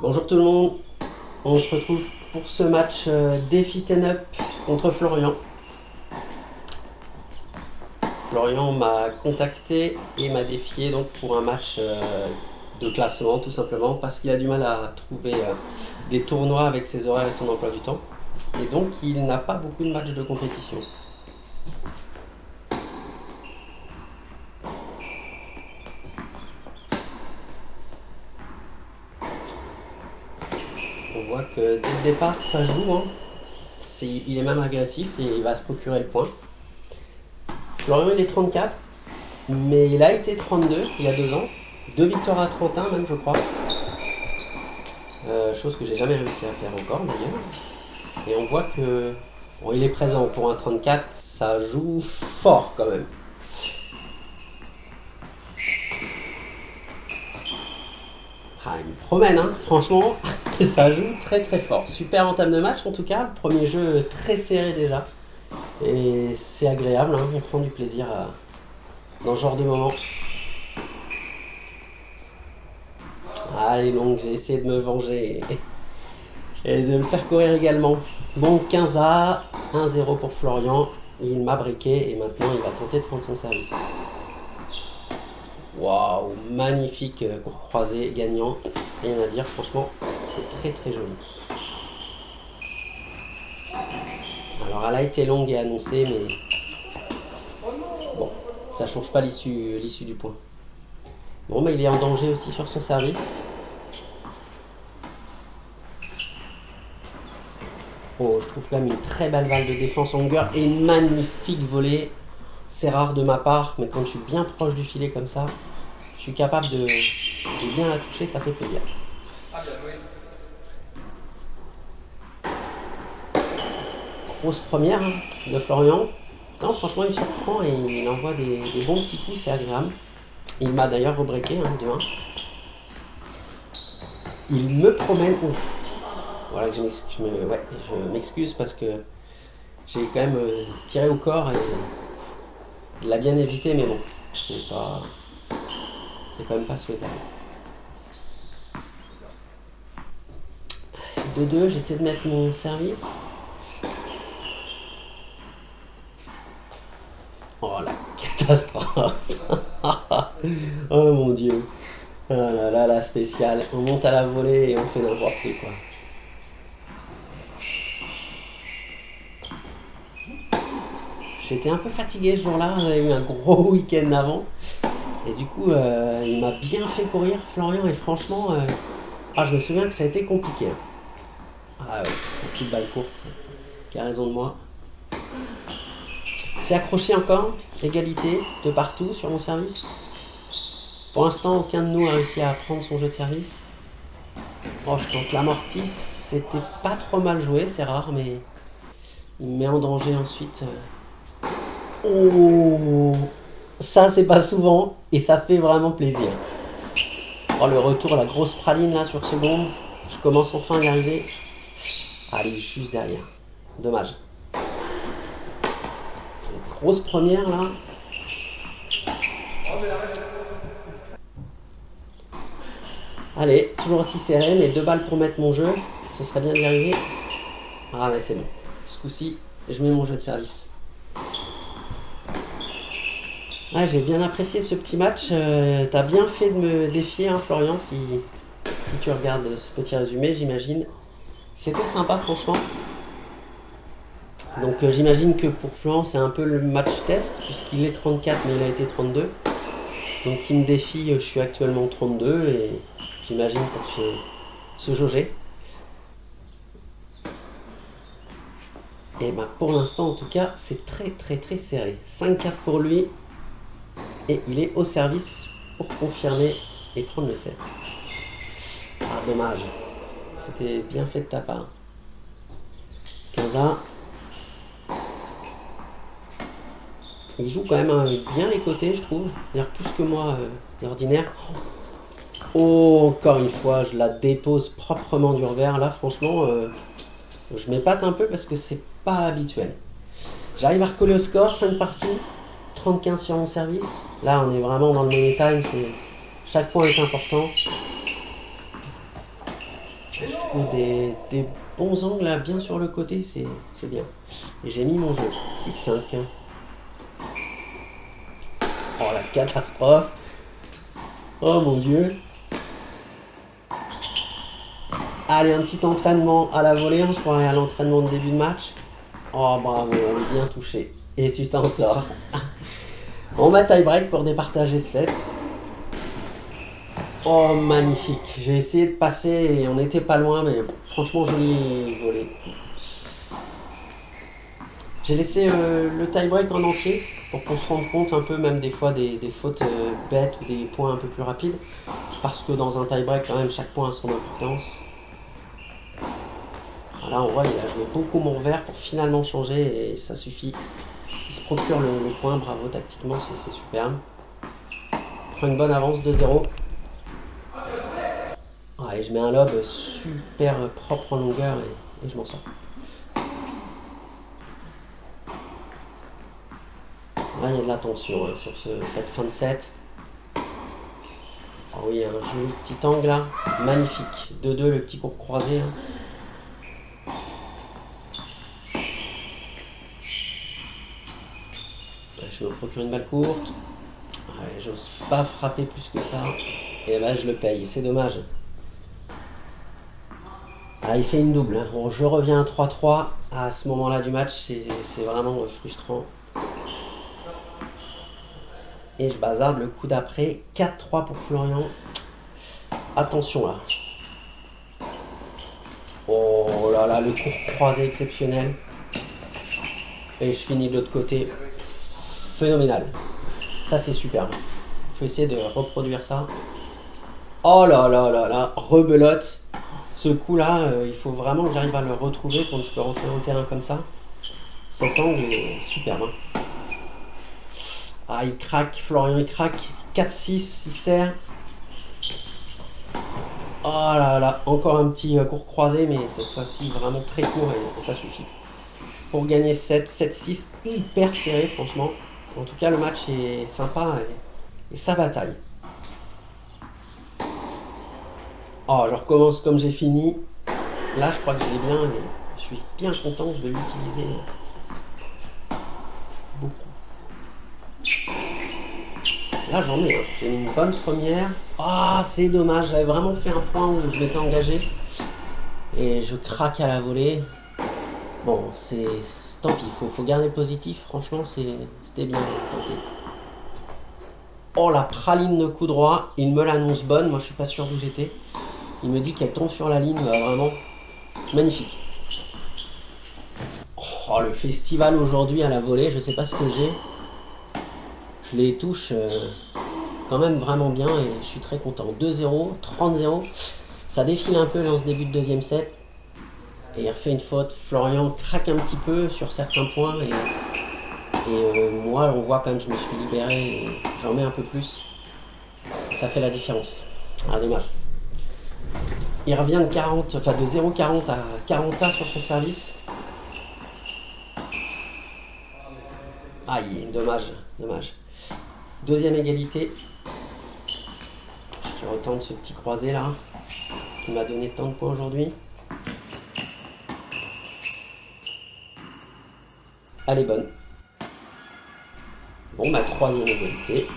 Bonjour tout le monde, on se retrouve pour ce match défi Ten Up contre Florian. Florian m'a contacté et m'a défié donc pour un match de classement tout simplement parce qu'il a du mal à trouver des tournois avec ses horaires et son emploi du temps. Et donc il n'a pas beaucoup de matchs de compétition. On voit que dès le départ ça joue, hein. Il est même agressif et il va se procurer le point. Florian il est 34, mais il a été 32 il y a 2 ans. 2 victoires à 31 même je crois. Chose que j'ai jamais réussi à faire encore d'ailleurs. Et on voit que bon, il est présent pour un 34, ça joue fort quand même. Ah, il me promène, hein, franchement, ça joue très très fort. Super entame de match en tout cas, le premier jeu très serré déjà. Et c'est agréable, hein, on prend du plaisir dans ce genre de moment. Ah, elle est longue, j'ai essayé de me venger et de me faire courir également. Bon, 15 à 1-0 pour Florian. Il m'a briqué et maintenant il va tenter de prendre son service. Waouh, magnifique court croisé gagnant. Rien à dire, franchement, c'est très très joli. Alors elle a été longue et annoncée, mais bon, ça change pas l'issue du point. Bon, mais il est en danger aussi sur son service. Oh, je trouve quand même une très belle balle de défense en longueur et une magnifique volée. C'est rare de ma part, mais quand je suis bien proche du filet comme ça, je suis capable de bien la toucher, ça fait plaisir. Grosse première hein, de Florian. Non, franchement, il me surprend et il envoie des bons petits coups, c'est agréable. Il m'a d'ailleurs rebreaké de 1. Il me promène. Oh. Voilà que je m'excuse parce que j'ai quand même tiré au corps et il l'a bien évité, mais bon, c'est quand même pas souhaitable. 2-2, j'essaie de mettre mon service. Oh la catastrophe. Oh mon dieu. Ah là là, la spéciale. On monte à la volée et on fait n'importe quoi. J'étais un peu fatigué ce jour-là, j'avais eu un gros week-end avant. Et du coup, il m'a bien fait courir, Florian, et franchement, je me souviens que ça a été compliqué. Ah ouais, une petite balle courte, qui a raison de moi. C'est accroché encore, égalité de partout sur mon service. Pour l'instant, aucun de nous a réussi à prendre son jeu de service. Oh, je tente l'amorti, c'était pas trop mal joué, c'est rare, mais il me met en danger ensuite. Oh, ça c'est pas souvent et ça fait vraiment plaisir. Oh, le retour, la grosse praline là sur seconde. Je commence enfin à y arriver. Ah, il est juste derrière. Dommage. Une grosse première là. Allez, toujours aussi serré, mais 2 balles pour mettre mon jeu. Ce serait bien d'y arriver. Ah mais c'est bon. Ce coup-ci, je mets mon jeu de service. Ah, j'ai bien apprécié ce petit match. T'as bien fait de me défier, hein, Florian, si tu regardes ce petit résumé, j'imagine. C'était sympa, franchement. Donc j'imagine que pour Florian, c'est un peu le match test, puisqu'il est 34, mais il a été 32. Donc il me défie, je suis actuellement 32, et j'imagine pour se jauger. Et bah pour l'instant, en tout cas, c'est très très très serré. 5-4 pour lui, et il est au service pour confirmer et prendre le set. Ah, dommage. C'était bien fait de ta part. 15A. Il joue quand même bien les côtés, je trouve. C'est-à-dire plus que moi d'ordinaire. Oh, encore une fois, je la dépose proprement du revers. Là, franchement, je m'épate un peu parce que c'est pas habituel. J'arrive à recoller au score, 5 partout. 35 sur mon service. Là, on est vraiment dans le money time. Chaque point est important. trouve des bons angles là, bien sur le côté, c'est bien. Et j'ai mis mon jeu. 6-5. Oh la catastrophe. Oh mon dieu. Allez, un petit entraînement à la volée, on se croirait à l'entraînement de début de match. Oh bravo, on est bien touché. Et tu t'en sors. On va tie break pour départager 7. Oh magnifique. J'ai essayé de passer et on n'était pas loin, mais franchement joli volée. J'ai laissé le tie break en entier pour qu'on se rende compte un peu même des fois des fautes bêtes ou des points un peu plus rapides. Parce que dans un tie break quand même chaque point a son importance. Là on voit il a joué beaucoup mon revers pour finalement changer et ça suffit. Il se procure le point, bravo tactiquement, c'est superbe. Il prend une bonne avance 2-0. Et je mets un lob super propre en longueur et je m'en sors. Là il y a de la tension sur cette fin de set. Ah oui, un joli petit angle là, magnifique. 2-2 le petit court croisé. Là. Je me procure une balle courte. J'ose pas frapper plus que ça. Et là je le paye, c'est dommage. Il fait une double. Hein. Bon, je reviens à 3-3. À ce moment-là du match, c'est vraiment frustrant. Et je bazarde le coup d'après. 4-3 pour Florian. Attention là. Oh là là, le court croisé exceptionnel. Et je finis de l'autre côté. Phénoménal. Ça c'est super. Il faut essayer de reproduire ça. Oh là là là là, rebelote. Ce coup là, il faut vraiment que j'arrive à le retrouver quand je peux rentrer au terrain comme ça. Cet angle est superbe. Hein. Il craque, Florian il craque. 4-6, il sert. Oh là là, encore un petit court croisé, mais cette fois-ci vraiment très court et ça suffit. Pour gagner 7-6, hyper serré franchement. En tout cas le match est sympa et ça bataille. Je recommence comme j'ai fini. Là je crois que je l'ai bien et je suis bien content, je vais l'utiliser beaucoup. Là j'en ai, j'ai mis une bonne première. C'est dommage, j'avais vraiment fait un point où je m'étais engagé. Et je craque à la volée. Bon, tant pis, faut garder le positif, franchement c'était bien tenté. La praline de coup droit, il me l'annonce bonne, moi je suis pas sûr d'où j'étais. Il me dit qu'elle tombe sur la ligne, vraiment magnifique. Le festival aujourd'hui à la volée, je sais pas ce que j'ai. Je les touche quand même vraiment bien et je suis très content. 2-0, 30-0. Ça défile un peu dans ce début de deuxième set. Et il refait une faute. Florian craque un petit peu sur certains points. Et moi, on voit quand même que je me suis libéré et j'en mets un peu plus. Ça fait la différence. Dommage. Il revient de 0,40 à 40A sur son service. Dommage. Deuxième égalité. Je retente ce petit croisé là, qui m'a donné tant de points aujourd'hui. Elle est bonne. Bon, troisième égalité.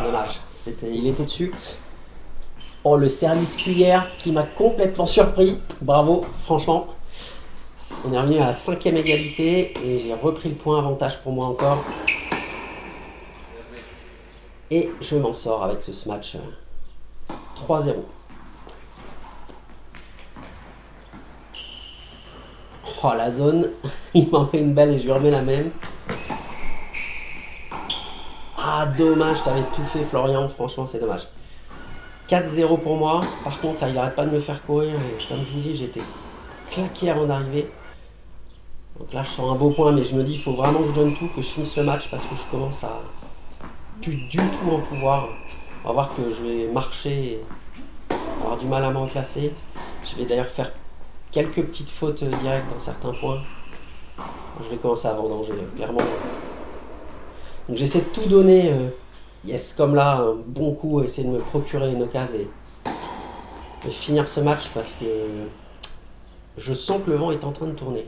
Dommage. Il était dessus. Le service cuillère qui m'a complètement surpris. Bravo, franchement. On est revenu à la 5e égalité et j'ai repris le point avantage pour moi encore. Et je m'en sors avec ce match 3-0. La zone, il m'en fait une belle et je lui remets la même. Dommage, t'avais tout fait Florian, franchement c'est dommage. 4-0 pour moi, par contre il n'arrête pas de me faire courir et comme je vous dis j'étais claqué avant d'arriver. Donc là je sors un beau point mais je me dis il faut vraiment que je donne tout, que je finisse le match parce que je commence à plus du tout en pouvoir. On va voir que je vais marcher et avoir du mal à me replacer. Je vais d'ailleurs faire quelques petites fautes directes dans certains points. Je vais commencer à vendanger clairement. Donc j'essaie de tout donner Yes, comme là, un bon coup, essayer de me procurer une occasion et finir ce match parce que je sens que le vent est en train de tourner.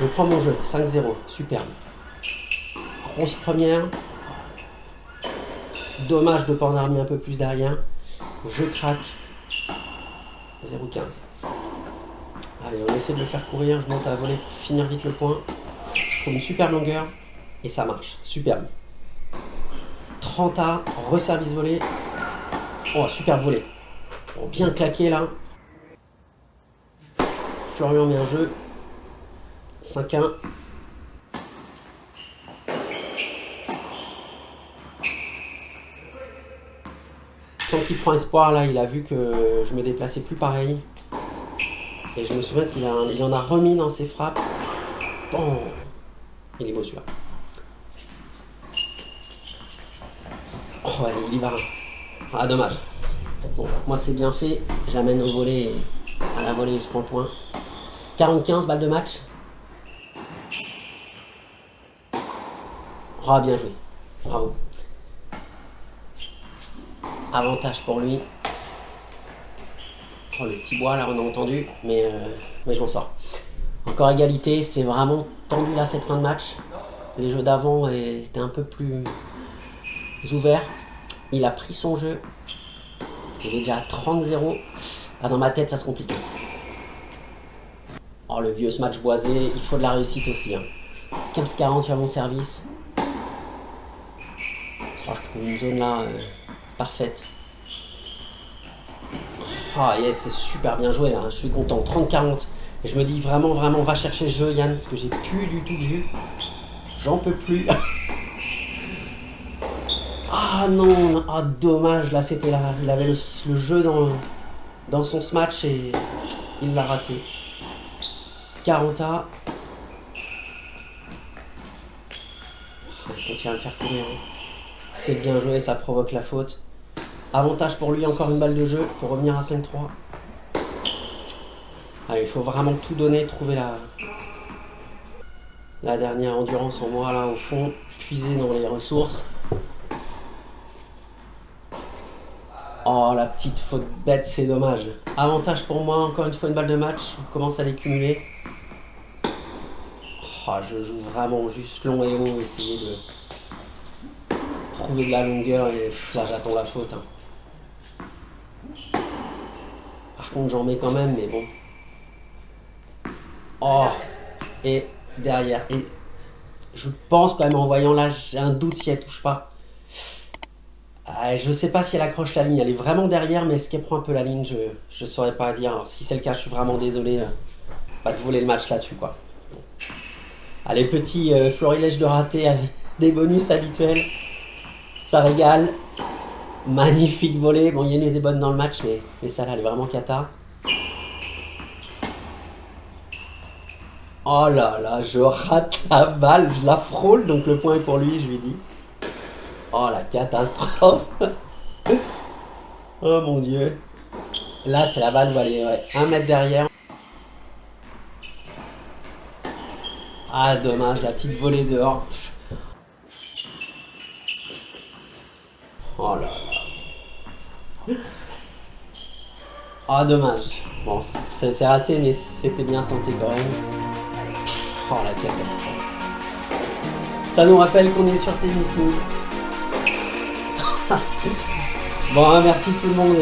Je prends mon jeu, 5-0, superbe. Grosse première. Dommage de ne pas en avoir mis un peu plus derrière. Je craque. 0-15. Allez, on essaie de le faire courir. Je monte à la volée pour finir vite le point. Je trouve une super longueur. Et ça marche. Superbe. 30A, reservice volée. Oh, super volée. Bon, bien claqué là. Florian met un jeu. 5-1. Sans qu'il prend espoir là, il a vu que je me déplaçais plus pareil. Et je me souviens qu'il en a remis dans ses frappes. Bon, il est beau celui-là. Oh, allez, il y va. Ah, dommage. Bon, moi c'est bien fait. J'amène au volet, à la volée, je prends le point. 40-15, balle de match. Oh, bien joué. Bravo. Avantage pour lui. Oh, le petit bois là, on a entendu. Mais je m'en sors. Encore égalité, c'est vraiment tendu là cette fin de match. Les jeux d'avant étaient un peu plus ouverts. Il a pris son jeu. Il est déjà à 30-0. Ah, dans ma tête, ça se complique. Oh, le vieux ce match boisé, il faut de la réussite aussi. Hein. 15-40 sur mon service. Oh, je trouve une zone là parfaite. Ah, yes, c'est super bien joué. Hein. Je suis content. 30-40. Et je me dis vraiment, va chercher le jeu, Yann, parce que j'ai plus du tout de vue. J'en peux plus. Ah non, ah dommage, là c'était là. Il avait le jeu dans son smash et il l'a raté. 40A. Il continue à le faire courir. C'est bien joué, ça provoque la faute. Avantage pour lui, encore une balle de jeu pour revenir à 5-3. Allez, il faut vraiment tout donner, trouver la dernière endurance en moi là au fond, puiser dans les ressources. Oh, la petite faute bête, c'est dommage. Avantage pour moi, encore une fois une balle de match. On commence à les cumuler. Oh, je joue vraiment juste long et haut, essayer de trouver de la longueur et là j'attends la faute. Hein. Par contre j'en mets quand même, mais bon. Oh, et derrière. Et je pense quand même en voyant là, j'ai un doute si elle touche pas. Je sais pas si elle accroche la ligne, elle est vraiment derrière, mais est-ce qu'elle prend un peu la ligne, je saurais pas dire. Alors si c'est le cas, je suis vraiment désolé pas de voler le match là-dessus quoi. Allez, petit florilège de raté, des bonus habituels, ça régale. Magnifique volée, bon il y en a des bonnes dans le match, mais ça là elle est vraiment cata. Oh là là, je rate la balle, je la frôle, donc le point est pour lui, je lui dis. Oh la catastrophe. Oh mon dieu. Là c'est la balle où elle est 1 mètre derrière. Ah dommage, la petite volée dehors. Oh là là. Ah dommage. Bon, c'est raté mais c'était bien tenté quand même. Oh la catastrophe. Ça nous rappelle qu'on est sur Tennis Move. Bon, merci tout le monde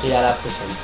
et à la prochaine.